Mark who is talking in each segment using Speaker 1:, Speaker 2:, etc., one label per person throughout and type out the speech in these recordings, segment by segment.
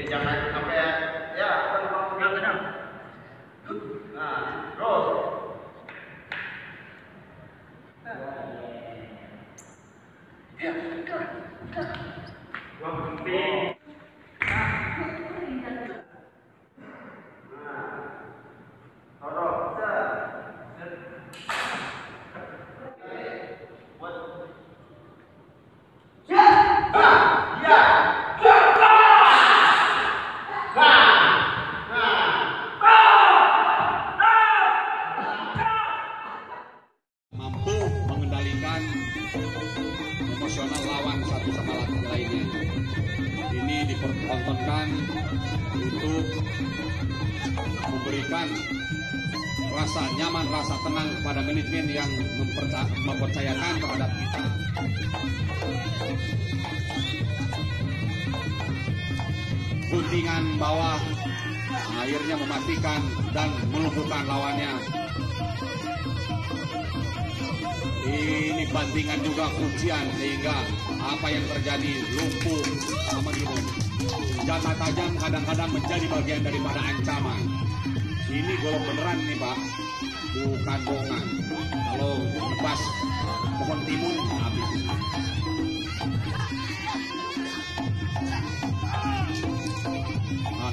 Speaker 1: Jangan sampai ya, tenang. Nah, terus. Ya. Wah, penting.
Speaker 2: Mampu mengendalikan emosional lawan satu sama lainnya. Ini dipertontonkan untuk memberikan rasa nyaman, rasa tenang kepada manajemen yang mempercayakan terhadap kita. Guntingan bawah akhirnya mematikan dan melumpuhkan lawannya. Ini bantingan juga kuncian sehingga apa yang terjadi lumpuh sama gitu. Senjata tajam kadang-kadang menjadi bagian daripada ancaman. Ini golok beneran nih Pak, bukan bohongan. Kalau lepas pohon timun habis.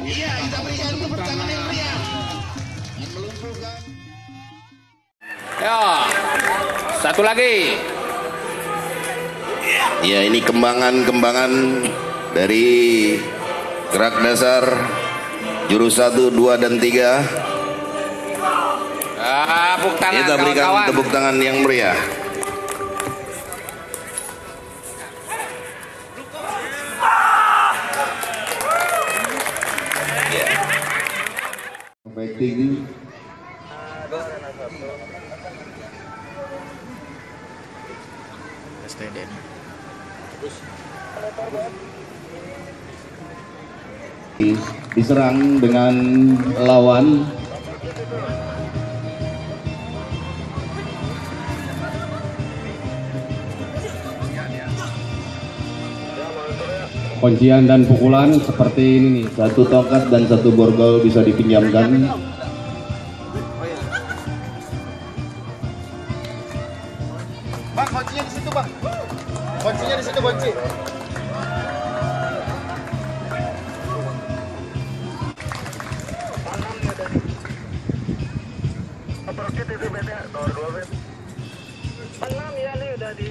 Speaker 3: Iya, kita berikan tepuk tangan yang meriah dan melumpuhkan.
Speaker 4: Ya, satu lagi.
Speaker 3: Ya, ini kembangan-kembangan dari gerak dasar jurus 1, 2, dan 3.
Speaker 4: Tepuk tangan
Speaker 3: Kita berikan
Speaker 4: kawan-kawan.
Speaker 3: tepuk tangan yang meriah. Fighting. Diserang dengan lawan.
Speaker 5: Kuncian dan pukulan seperti ini nih.
Speaker 3: Satu tongkat dan satu borgol bisa dipinjamkan.
Speaker 1: Bang, kuncinya di situ, Bang. Kuncinya di situ, kunci.
Speaker 6: Operasi TVP nomor 2 Penam ya nih udah di